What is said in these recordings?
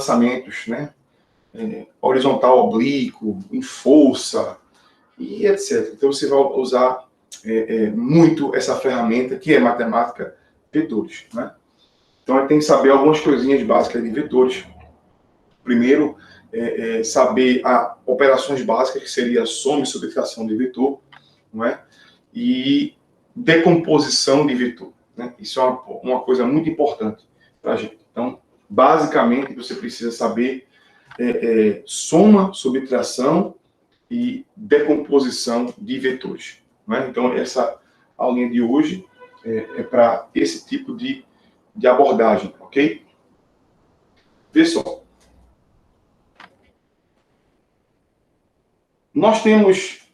desplaçamentos, né? Horizontal, oblíquo, em força, e etc. Então, você vai usar muito essa ferramenta, que é matemática, vetores, né? Então, a gente tem que saber algumas coisinhas básicas de vetores. Primeiro, saber operações básicas, que seria soma e subtração de vetor, não é? E decomposição de vetor, né? Isso é uma coisa muito importante para a gente. Então, basicamente, você precisa saber soma, subtração e decomposição de vetores, não é? Então, essa aulinha de hoje é para esse tipo de abordagem, ok? Vê só. Nós temos,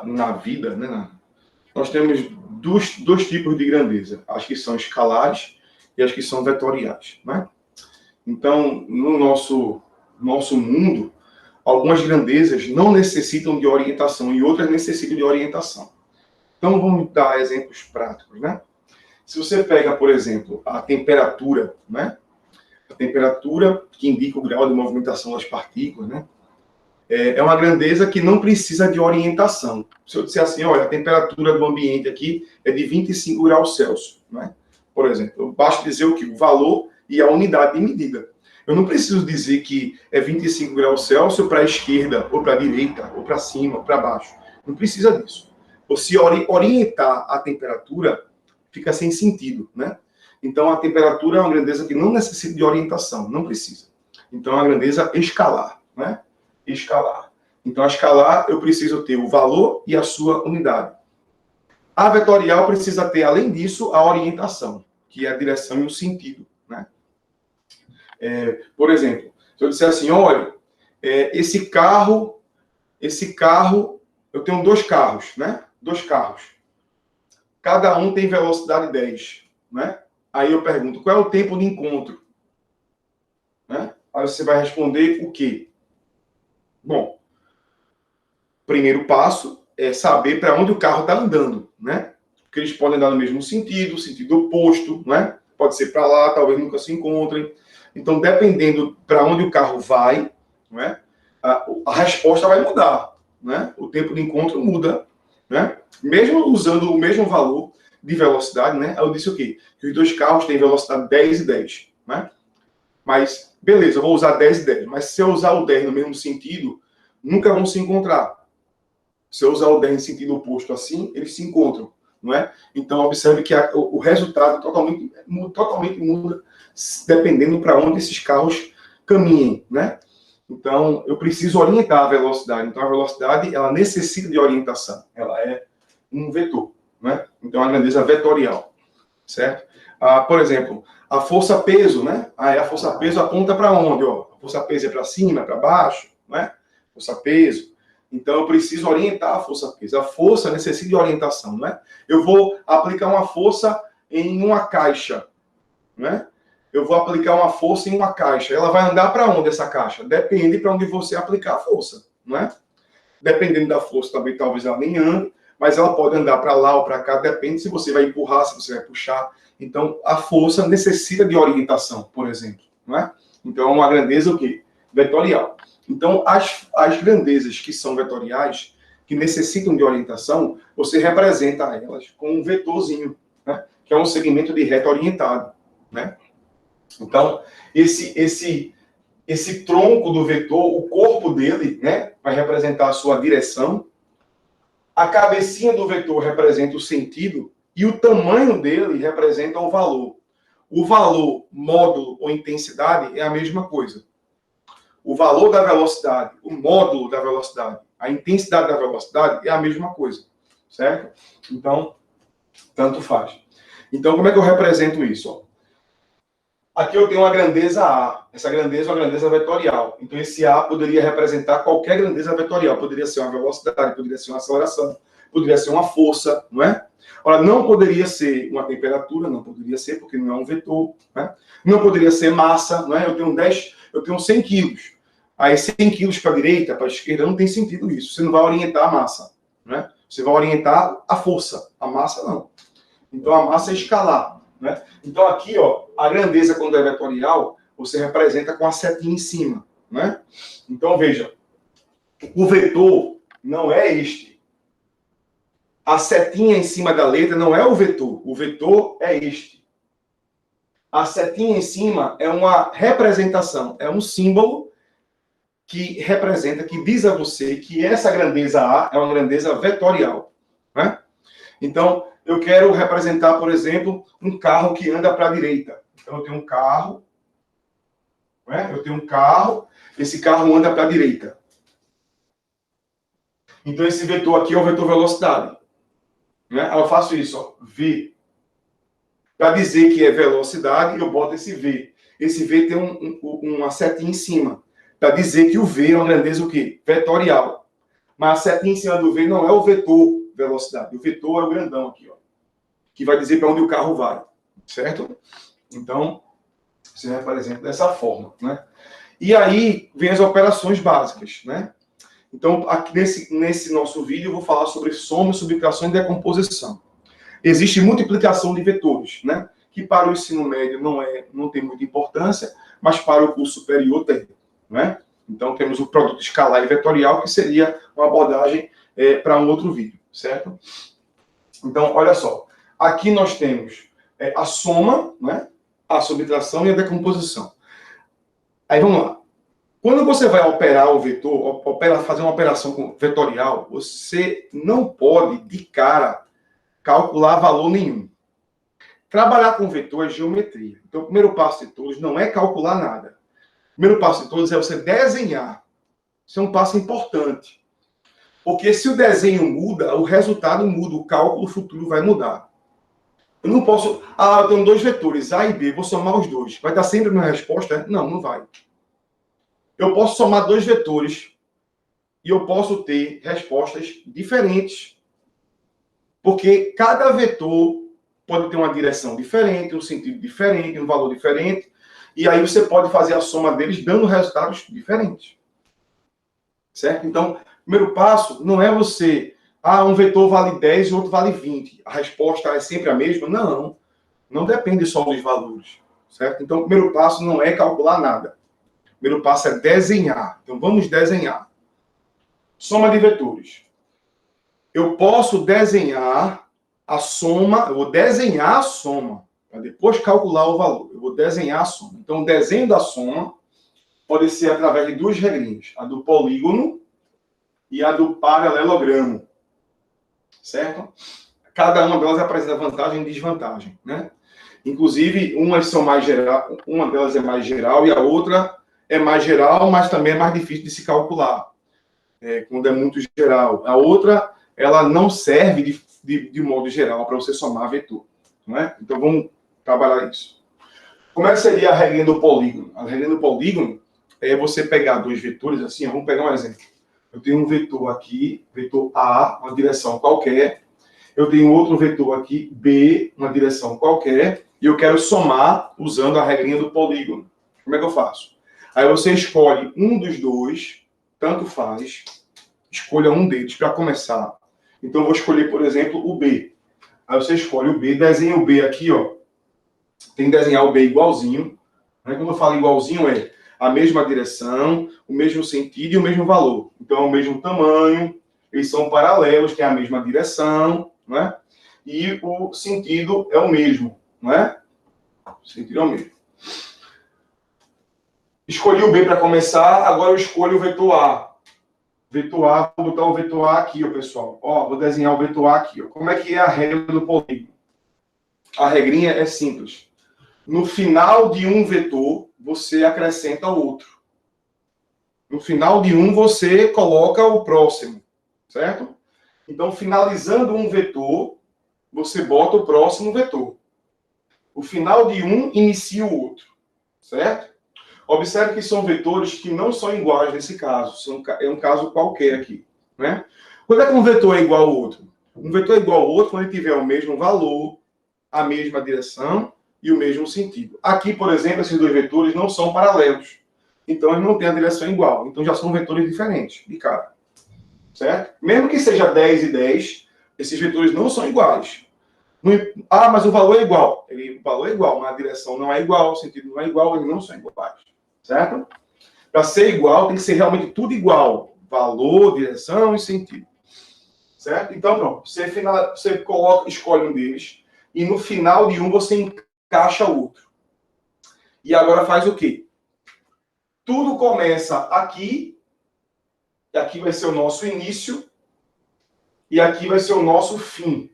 na vida, né, nós temos dois tipos de grandeza, as que são escalares e as que são vetoriais, né? Então, no nosso mundo, algumas grandezas não necessitam de orientação e outras necessitam de orientação. Então, vamos dar exemplos práticos, né? Se você pega, por exemplo, a temperatura, né? A temperatura que indica o grau de movimentação das partículas, né? É uma grandeza que não precisa de orientação. Se eu disser assim, olha, a temperatura do ambiente aqui é de 25 graus Celsius, né? Por exemplo, basta dizer o que? O valor e a unidade de medida. Eu não preciso dizer que é 25 graus Celsius para a esquerda, ou para a direita, ou para cima, ou para baixo. Não precisa disso. Ou se orientar a temperatura, fica sem sentido, né? Então, a temperatura é uma grandeza que não necessita de orientação, não precisa. Então, é uma grandeza escalar, né? Escalar. Então, a escalar, eu preciso ter o valor e a sua unidade. A vetorial precisa ter, além disso, a orientação, que é a direção e o sentido, né? Por exemplo, se eu disser assim, olha, esse carro, eu tenho dois carros, né? Dois carros. Cada um tem velocidade 10, né? Aí eu pergunto, qual é o tempo de encontro? Né? Aí você vai responder o quê? Bom, primeiro passo é saber para onde o carro está andando, né? Porque eles podem andar no mesmo sentido oposto, né? Pode ser para lá, talvez nunca se encontrem. Então, dependendo para onde o carro vai, né? A resposta vai mudar, né? O tempo de encontro muda, né? Mesmo usando o mesmo valor de velocidade, né? Eu disse o quê? Que os dois carros têm velocidade 10 e 10, né? Mas, beleza, eu vou usar 10 e 10. Mas se eu usar o 10 no mesmo sentido, nunca vão se encontrar. Se eu usar o 10 em sentido oposto assim, eles se encontram, não é? Então, observe que o resultado totalmente muda, dependendo para onde esses carros caminhem, né? Então, eu preciso orientar a velocidade. Então, a velocidade, ela necessita de orientação. Ela é um vetor, né? Então, a grandeza vetorial, certo? Por exemplo, a força-peso, né? A força-peso aponta para onde? Ó? A força-peso é para cima, para baixo, né? Força-peso. Então, eu preciso orientar a força-peso. A força necessita de orientação, né? Eu vou aplicar uma força em uma caixa, né? Eu vou aplicar uma força em uma caixa. Ela vai andar para onde essa caixa? Depende para onde você aplicar a força, né? Dependendo da força, também talvez ela nem ande, mas ela pode andar para lá ou para cá, depende se você vai empurrar, se você vai puxar. Então, a força necessita de orientação, por exemplo, né? Então, é uma grandeza o quê? Vetorial. Então, as grandezas que são vetoriais, que necessitam de orientação, você representa elas com um vetorzinho, né? Que é um segmento de reta orientado, né? Então, esse tronco do vetor, o corpo dele, né, vai representar a sua direção, a cabecinha do vetor representa o sentido e o tamanho dele representa o valor. O valor, módulo ou intensidade é a mesma coisa. O valor da velocidade, o módulo da velocidade, a intensidade da velocidade é a mesma coisa, certo? Então, tanto faz. Então, como é que eu represento isso? Ó? Aqui eu tenho uma grandeza A. Essa grandeza é uma grandeza vetorial. Então, esse A poderia representar qualquer grandeza vetorial. Poderia ser uma velocidade, poderia ser uma aceleração, poderia ser uma força, não é? Ora, não poderia ser uma temperatura, não poderia ser, porque não é um vetor, né? Não poderia ser massa, não é? Eu tenho 100 quilos. Aí 100 quilos para a direita, para a esquerda, não tem sentido isso. Você não vai orientar a massa, né? Você vai orientar a força. A massa, não. Então, a massa é escalar, né? Então, aqui, ó, a grandeza, quando é vetorial, você representa com a setinha em cima, né? Então, veja, o vetor não é este. A setinha em cima da letra não é o vetor é este. A setinha em cima é uma representação, é um símbolo que representa, que diz a você que essa grandeza A é uma grandeza vetorial, né? Então, eu quero representar, por exemplo, um carro que anda para a direita. Então, eu tenho um carro, né? Eu tenho um carro, esse carro anda para a direita. Então, esse vetor aqui é o vetor velocidade. Né? Aí eu faço isso, ó, V. Para dizer que é velocidade, eu boto esse V. Esse V tem uma setinha em cima. Para dizer que o V é uma grandeza o quê? Vetorial. Mas a setinha em cima do V não é o vetor velocidade. O vetor é o grandão aqui, ó, que vai dizer para onde o carro vai. Certo? Então, você representa dessa forma. Né? E aí, vem as operações básicas. Né? Então, aqui nesse nosso vídeo, eu vou falar sobre soma, subtração e decomposição. Existe multiplicação de vetores, né? Que para o ensino médio não tem muita importância, mas para o curso superior tem. Né? Então, temos o produto escalar e vetorial, que seria uma abordagem para um outro vídeo, certo? Então, olha só. Aqui nós temos a soma, né? A subtração e a decomposição. Aí, vamos lá. Quando você vai operar o vetor, fazer uma operação vetorial, você não pode, de cara, calcular valor nenhum. Trabalhar com vetor é geometria. Então, o primeiro passo de todos não é calcular nada. O primeiro passo de todos é você desenhar. Isso é um passo importante. Porque se o desenho muda, o resultado muda, o cálculo futuro vai mudar. Eu não posso... eu tenho dois vetores, A e B, vou somar os dois. Vai dar sempre a minha resposta? Não, não vai. Eu posso somar dois vetores e eu posso ter respostas diferentes. Porque cada vetor pode ter uma direção diferente, um sentido diferente, um valor diferente. E aí você pode fazer a soma deles dando resultados diferentes. Certo? Então, o primeiro passo não é você... um vetor vale 10 e outro vale 20. A resposta é sempre a mesma? Não. Não depende só dos valores. Certo? Então, o primeiro passo não é calcular nada. O primeiro passo é desenhar. Então, vamos desenhar. Soma de vetores. Eu posso desenhar a soma, eu vou desenhar a soma, para depois calcular o valor. Eu vou desenhar a soma. Então, o desenho da soma pode ser através de duas regrinhas. A do polígono e a do paralelogramo. Certo? Cada uma delas apresenta vantagem e desvantagem. Né? Inclusive, uma delas é mais geral e a outra é mais geral, mas também é mais difícil de se calcular. Quando é muito geral. A outra... ela não serve de modo geral para você somar vetor. Não é? Então, vamos trabalhar isso. Como é que seria a regrinha do polígono? A regrinha do polígono é você pegar dois vetores, assim, vamos pegar um exemplo. Eu tenho um vetor aqui, vetor A, uma direção qualquer. Eu tenho outro vetor aqui, B, uma direção qualquer. E eu quero somar usando a regrinha do polígono. Como é que eu faço? Aí você escolhe um dos dois, tanto faz. Escolha um deles para começar. Então, eu vou escolher, por exemplo, o B. Aí você escolhe o B, desenha o B aqui, ó. Tem que desenhar o B igualzinho. Né? Quando eu falo igualzinho, é a mesma direção, o mesmo sentido e o mesmo valor. Então, é o mesmo tamanho, eles são paralelos, tem a mesma direção, né? E o sentido é o mesmo, não é? O sentido é o mesmo. Escolhi o B para começar, agora eu escolho o vetor A. Vetor A, vou botar o vetor A aqui, ó, pessoal. Ó, vou desenhar o vetor A aqui. Ó. Como é que é a regra do polígono? A regrinha é simples. No final de um vetor, você acrescenta outro. No final de um, você coloca o próximo. Certo? Então, finalizando um vetor, você bota o próximo vetor. O final de um inicia o outro. Certo? Observe que são vetores que não são iguais nesse caso. É um caso qualquer aqui. Né? Quando é que um vetor é igual ao outro? Um vetor é igual ao outro quando ele tiver o mesmo valor, a mesma direção e o mesmo sentido. Aqui, por exemplo, esses dois vetores não são paralelos. Então, eles não têm a direção igual. Então, já são vetores diferentes, de cara. Certo? Mesmo que seja 10 e 10, esses vetores não são iguais. Ah, mas o valor é igual. O valor é igual, mas a direção não é igual, o sentido não é igual, eles não são iguais. Certo? Para ser igual, tem que ser realmente tudo igual. Valor, direção e sentido. Certo? Então, pronto. Você escolhe um deles e no final de um você encaixa o outro. E agora faz o quê? Tudo começa aqui, e aqui vai ser o nosso início, e aqui vai ser o nosso fim.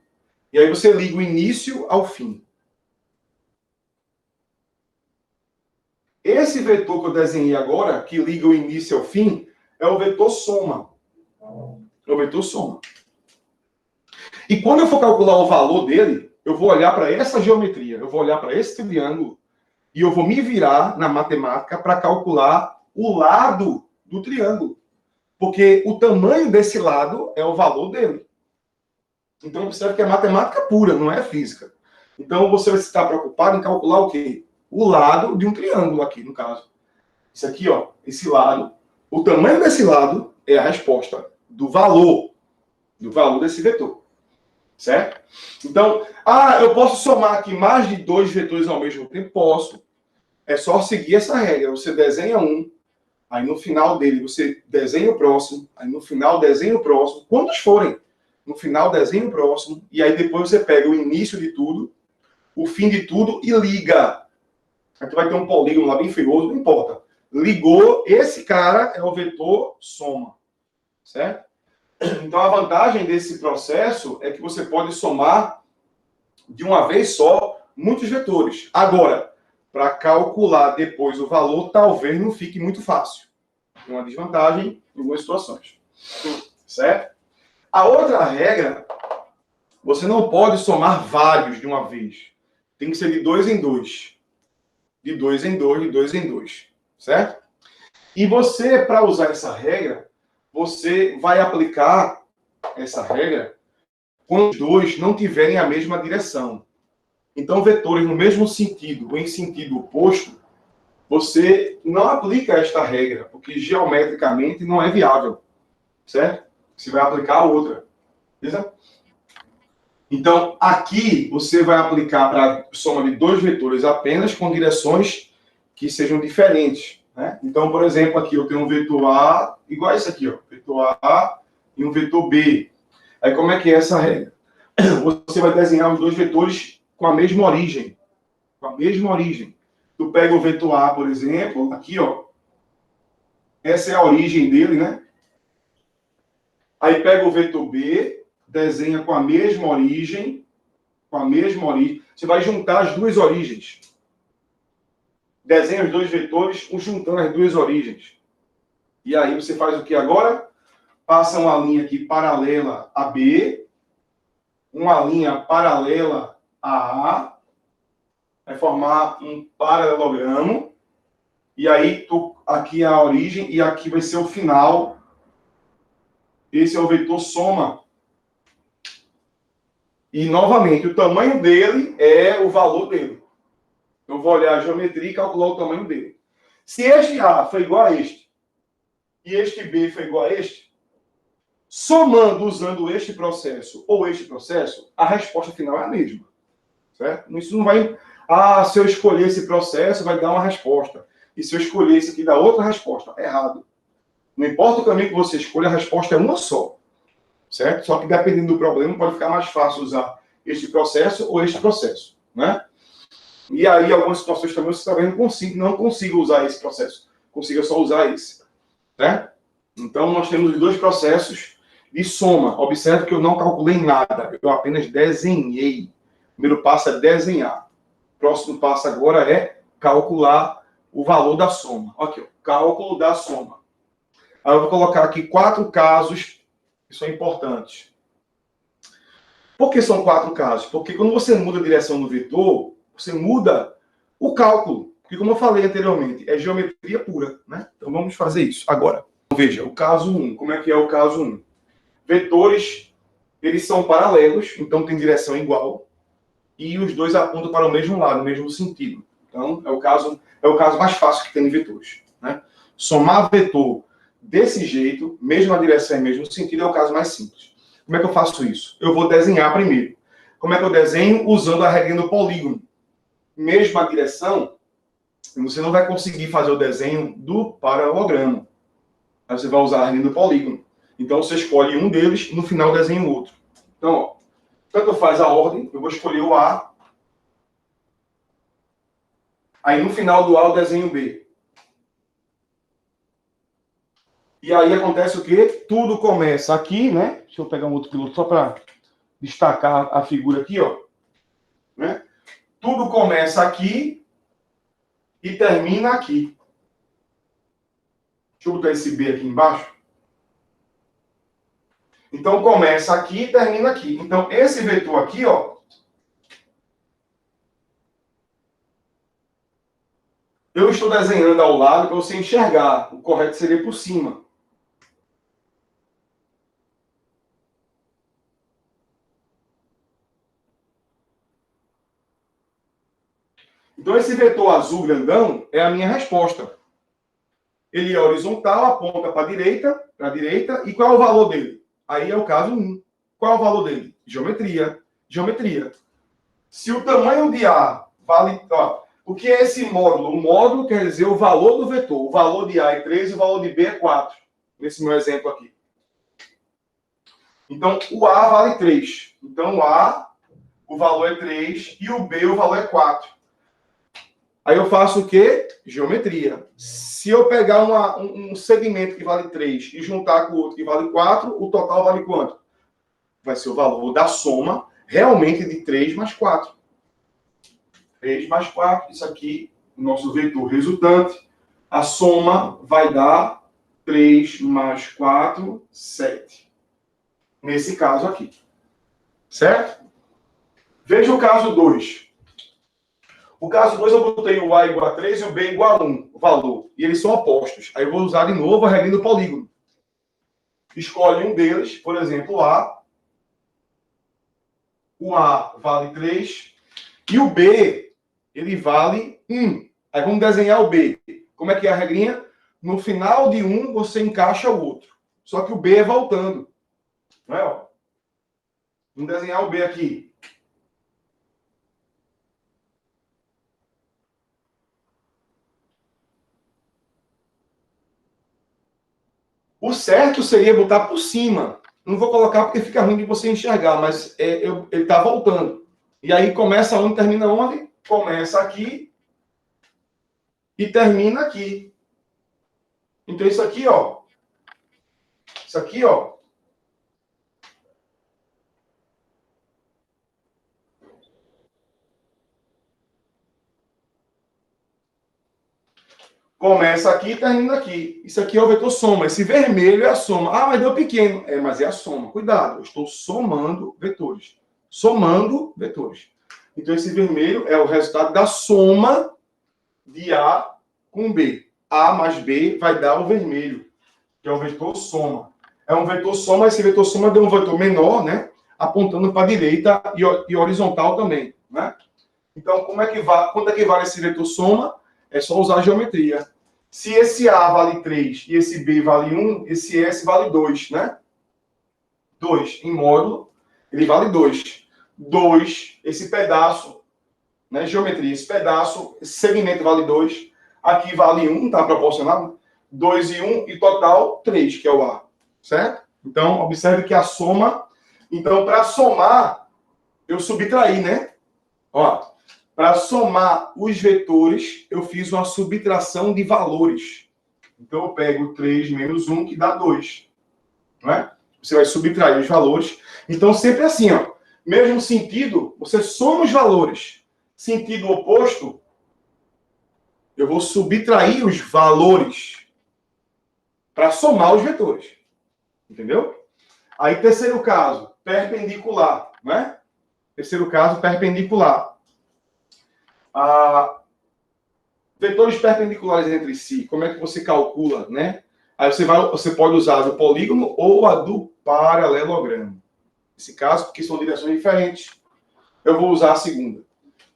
E aí você liga o início ao fim. Esse vetor que eu desenhei agora, que liga o início ao fim, é o vetor soma. É o vetor soma. E quando eu for calcular o valor dele, eu vou olhar para essa geometria, eu vou olhar para esse triângulo, e eu vou me virar na matemática para calcular o lado do triângulo. Porque o tamanho desse lado é o valor dele. Então, observe que é matemática pura, não é física. Então, você vai estar preocupado em calcular o quê? O lado de um triângulo aqui, no caso. Isso aqui, ó, esse lado. O tamanho desse lado é a resposta do valor desse vetor. Certo? Então, eu posso somar aqui mais de 2 vetores ao mesmo tempo? Posso. É só seguir essa regra. Você desenha um, aí no final dele você desenha o próximo, aí no final desenha o próximo, quantos forem. No final desenha o próximo, e aí depois você pega o início de tudo, o fim de tudo e liga. Aqui vai ter um polígono lá bem feioso, não importa. Ligou, esse cara é o vetor soma. Certo? Então a vantagem desse processo é que você pode somar de uma vez só muitos vetores. Agora, para calcular depois o valor, talvez não fique muito fácil. Tem uma desvantagem em algumas situações. Certo? A outra regra, você não pode somar vários de uma vez. Tem que ser de 2 em 2. De 2 em 2, de 2 em 2. Certo? E você, para usar essa regra, você vai aplicar essa regra quando os dois não tiverem a mesma direção. Então, vetores no mesmo sentido ou em sentido oposto, você não aplica esta regra, porque geometricamente não é viável. Certo? Você vai aplicar a outra. Beleza? Então, aqui você vai aplicar para soma de 2 vetores apenas com direções que sejam diferentes. Né? Então, por exemplo, aqui eu tenho um vetor A, igual a esse aqui, ó, vetor A e um vetor B. Aí, como é que é essa regra? Você vai desenhar os 2 vetores com a mesma origem. Com a mesma origem. Tu pega o vetor A, por exemplo, aqui, ó. Essa é a origem dele, né? Aí pega o vetor B, desenha com a mesma origem. Com a mesma origem. Você vai juntar as 2 origens. Desenha os 2 vetores, juntando as 2 origens. E aí você faz o que agora? Passa uma linha aqui paralela a B, uma linha paralela a A, vai formar um paralelogramo, e aí aqui é a origem e aqui vai ser o final. Esse é o vetor soma. E, novamente, o tamanho dele é o valor dele. Eu vou olhar a geometria e calcular o tamanho dele. Se este A foi igual a este, e este B foi igual a este, somando usando este processo ou este processo, a resposta final é a mesma. Certo? Isso não vai... se eu escolher esse processo, vai dar uma resposta. E se eu escolher esse aqui, dá outra resposta. Errado. Não importa o caminho que você escolha, a resposta é uma só. Certo? Só que dependendo do problema, pode ficar mais fácil usar este processo ou este processo. Né? E aí, algumas situações também, você talvez não consiga usar esse processo. Consiga só usar esse. Né? Então, nós temos 2 processos de soma. Observe que eu não calculei nada. Eu apenas desenhei. O primeiro passo é desenhar. O próximo passo agora é calcular o valor da soma. Aqui, ó, cálculo da soma. Aí eu vou colocar aqui 4 casos que são importantes. Por que são 4 casos? Porque quando você muda a direção do vetor, você muda o cálculo. Porque, como eu falei anteriormente, é geometria pura. Né? Então, vamos fazer isso agora. Veja, o caso 1. Como é que é o caso 1? Vetores, eles são paralelos, então tem direção igual. E os dois apontam para o mesmo lado, o mesmo sentido. Então, é o caso mais fácil que tem em vetores. Né? Somar vetor desse jeito, mesma direção e mesmo sentido, é o caso mais simples. Como é que eu faço isso? Eu vou desenhar primeiro. Como é que eu desenho? Usando a regrinha do polígono. Mesma direção, você não vai conseguir fazer o desenho do paralelogramo. Aí você vai usar a regrinha do polígono. Então, você escolhe um deles e no final desenha o outro. Então, ó, tanto faz a ordem, eu vou escolher o A. Aí, no final do A, eu desenho o B. E aí acontece o quê? Tudo começa aqui, né? Deixa eu pegar um outro piloto só para destacar a figura aqui, ó. Né? Tudo começa aqui e termina aqui. Deixa eu botar esse B aqui embaixo. Então, começa aqui e termina aqui. Então, esse vetor aqui, ó, eu estou desenhando ao lado para você enxergar. O correto seria por cima. Então, esse vetor azul grandão é a minha resposta. Ele é horizontal, aponta para a direita, e qual é o valor dele? Aí é o caso 1. Qual é o valor dele? Geometria. Geometria. Se o tamanho de A vale... Ó, o que é esse módulo? O módulo quer dizer o valor do vetor. O valor de A é 3 e o valor de B é 4. Nesse meu exemplo aqui. Então, o A vale 3. Então, o A, o valor é 3 e o B, o valor é 4. Aí eu faço o quê? Geometria. Se eu pegar um segmento que vale 3 e juntar com o outro que vale 4, o total vale quanto? Vai ser o valor da soma realmente de 3 mais 4. 3 mais 4, isso aqui, o nosso vetor resultante. A soma vai dar 3 mais 4, 7. Nesse caso aqui. Certo? Veja o caso 2. O caso 2 eu botei o A igual a 3 e o B igual a 1, o valor. E eles são opostos. Aí eu vou usar de novo a regra do polígono. Escolhe um deles, por exemplo, o A. O A vale 3 e o B, ele vale 1. Aí vamos desenhar o B. Como é que é a regrinha? No final de um, você encaixa o outro. Só que o B é voltando. Não é? Ó? Vamos desenhar o B aqui. O certo seria botar por cima. Não vou colocar porque fica ruim de você enxergar, mas ele está voltando. E aí começa onde, termina onde? Começa aqui e termina aqui. Então isso aqui, ó. Isso aqui, ó. Começa aqui e termina aqui. Isso aqui é o vetor soma. Esse vermelho é a soma. Ah, mas deu pequeno. É, mas é a soma. Cuidado, eu estou somando vetores. Somando vetores. Então, esse vermelho é o resultado da soma de A com B. A mais B vai dar o vermelho, que é o vetor soma. É um vetor soma, esse vetor soma deu um vetor menor, né? Apontando para a direita e horizontal também, né? Então, quanto é que vale esse vetor soma? É só usar a geometria. Se esse A vale 3 e esse B vale 1, esse S vale 2, né? 2 em módulo, ele vale 2. 2, esse pedaço, né? Geometria, esse pedaço, esse segmento vale 2. Aqui vale 1, tá proporcional? 2 e 1, e total 3, que é o A. Certo? Então, observe que a soma... Então, para somar, eu subtraí, né? Ó, para somar os vetores, eu fiz uma subtração de valores. Então, eu pego 3 menos 1, que dá 2. Não é? Você vai subtrair os valores. Então, sempre assim, ó. Mesmo sentido, você soma os valores. Sentido oposto, eu vou subtrair os valores para somar os vetores. Entendeu? Aí, terceiro caso, perpendicular. Né? Terceiro caso, perpendicular. Vetores perpendiculares entre si, como é que você calcula, né? Aí você pode usar a do polígono ou a do paralelogramo. Nesse caso, porque são direções diferentes, eu vou usar a segunda.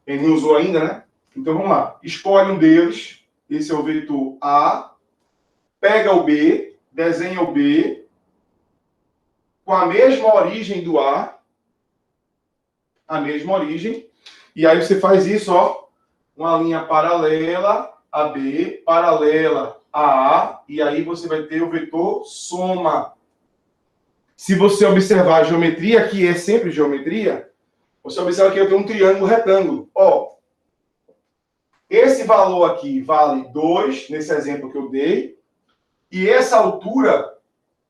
Ele não usou ainda, né? Então vamos lá. Escolhe um deles, esse é o vetor A, pega o B, desenha o B com a mesma origem do A, a mesma origem. E aí você faz isso, ó, uma linha paralela a B, paralela a A, e aí você vai ter o vetor soma. Se você observar a geometria, que é sempre geometria, você observa que eu tenho um triângulo retângulo. Ó, esse valor aqui vale 2, nesse exemplo que eu dei, e essa altura,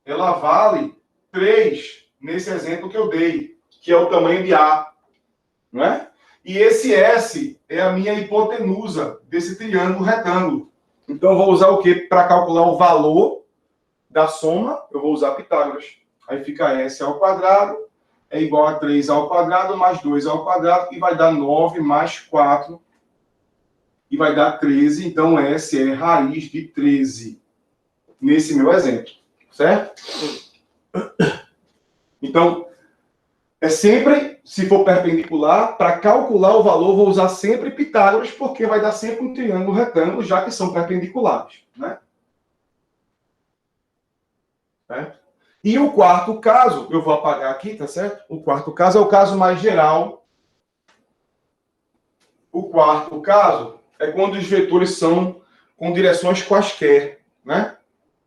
ela vale 3, nesse exemplo que eu dei, que é o tamanho de A, não é? E esse S é a minha hipotenusa desse triângulo retângulo. Então, eu vou usar o quê? Para calcular o valor da soma, eu vou usar Pitágoras. Aí fica S ao quadrado é igual a 3 ao quadrado mais 2 ao quadrado, e vai dar 9 mais 4, e vai dar 13. Então, S é raiz de 13, nesse meu exemplo. Certo? Então, é sempre, se for perpendicular, para calcular o valor, vou usar sempre Pitágoras, porque vai dar sempre um triângulo retângulo, já que são perpendiculares. Né? Certo? E o quarto caso, eu vou apagar aqui, tá certo? O quarto caso é o caso mais geral. O quarto caso é quando os vetores são com direções quaisquer, né?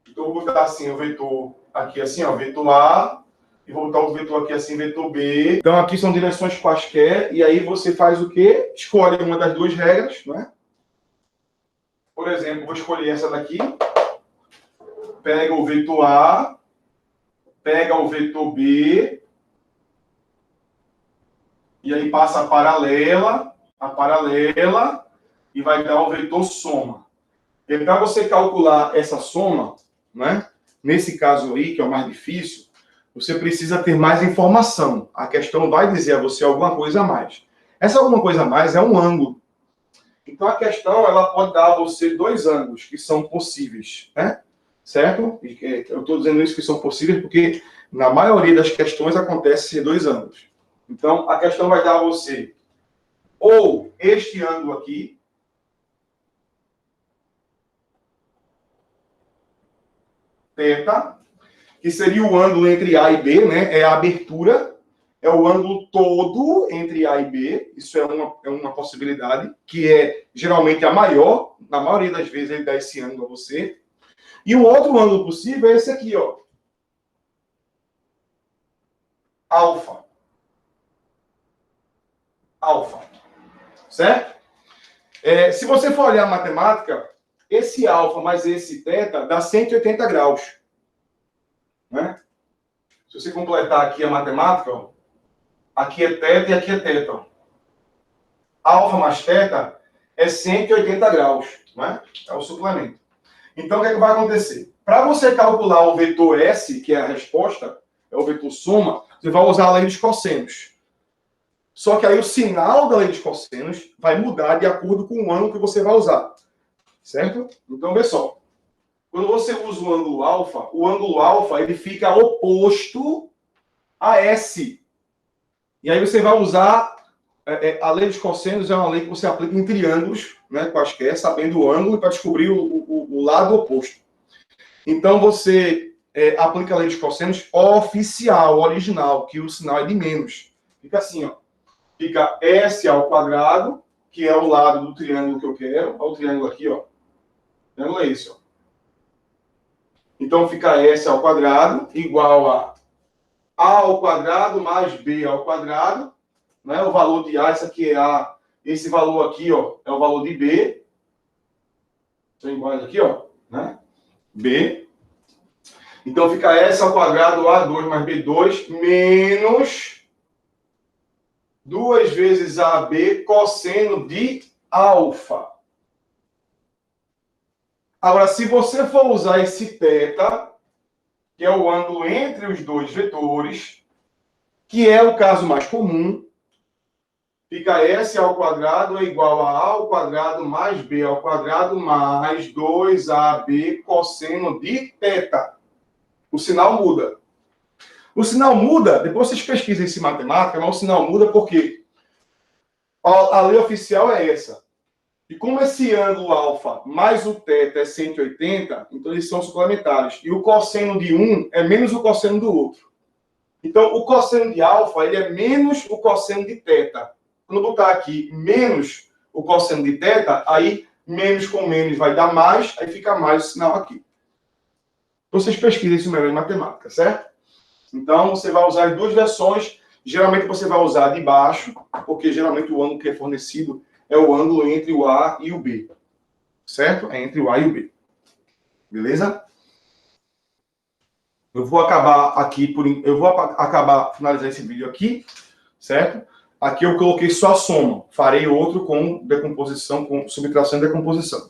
Então, eu vou botar assim, o vetor aqui assim, ó, vetor A, e vou botar o vetor aqui assim, vetor B. Então, aqui são direções quaisquer, e aí você faz o quê? Escolhe uma das duas regras, né? Por exemplo, vou escolher essa daqui. Pega o vetor A, pega o vetor B, e aí passa a paralela, e vai dar o vetor soma. E para você calcular essa soma, né? Nesse caso aí, que é o mais difícil, você precisa ter mais informação. A questão vai dizer a você alguma coisa a mais. Essa alguma coisa a mais é um ângulo. Então, a questão, ela pode dar a você dois ângulos que são possíveis, né? Certo? Eu estou dizendo isso que são possíveis porque, na maioria das questões, acontece dois ângulos. Então, a questão vai dar a você ou este ângulo aqui, θ, que seria o ângulo entre A e B, né? É a abertura, é o ângulo todo entre A e B, isso é uma possibilidade, que é geralmente a maior, na maioria das vezes ele dá esse ângulo a você. E o outro ângulo possível é esse aqui, ó. Alfa. Alfa. Certo? Se você for olhar a matemática, esse alfa mais esse θ dá 180 graus. Né? Se você completar aqui a matemática, ó, aqui é θ e aqui é θ. Alfa mais θ é 180 graus. Né? É o suplemento. Então, o que é que vai acontecer? Para você calcular o vetor S, que é a resposta, é o vetor soma, você vai usar a lei dos cossenos. Só que aí o sinal da lei dos cossenos vai mudar de acordo com o ângulo que você vai usar. Certo? Então, vê só. Quando você usa o ângulo alfa ele fica oposto a S. E aí você vai usar... a lei dos cossenos é uma lei que você aplica em triângulos, né, quaisquer, sabendo o ângulo, para descobrir o lado oposto. Então, você aplica a lei dos cossenos oficial, original, que o sinal é de menos. Fica assim, ó. Fica S ao quadrado, que é o lado do triângulo que eu quero. Olha o triângulo aqui, ó. O triângulo é esse, ó. Então, fica S ao quadrado igual a ao quadrado mais B ao quadrado. Né? O valor de A, isso aqui é A. Esse valor aqui, ó, é o valor de B. São iguais aqui, ó. Né? B. Então, fica S ao quadrado A2 mais B2 menos 2 vezes AB cosseno de alfa. Agora, se você for usar esse θ, que é o ângulo entre os dois vetores, que é o caso mais comum, fica S ao quadrado é igual a ao quadrado mais B ao quadrado mais 2AB cosseno de θ. O sinal muda. O sinal muda, depois vocês pesquisem esse matemática, mas o sinal muda porque a lei oficial é essa. E como esse ângulo alfa mais o θ é 180, então eles são suplementares. E o cosseno de um é menos o cosseno do outro. Então, o cosseno de alfa, ele é menos o cosseno de teta. Quando eu botar aqui menos o cosseno de teta, aí menos com menos vai dar mais, aí fica mais o sinal aqui. Vocês pesquisem isso melhor em matemática, certo? Então, você vai usar as duas versões. Geralmente, você vai usar de baixo, porque geralmente o ângulo que é fornecido é o ângulo entre o A e o B. Certo? É entre o A e o B. Beleza? Eu vou acabar aqui, finalizar esse vídeo aqui, certo? Aqui eu coloquei só a soma. Farei outro com decomposição, com subtração e decomposição.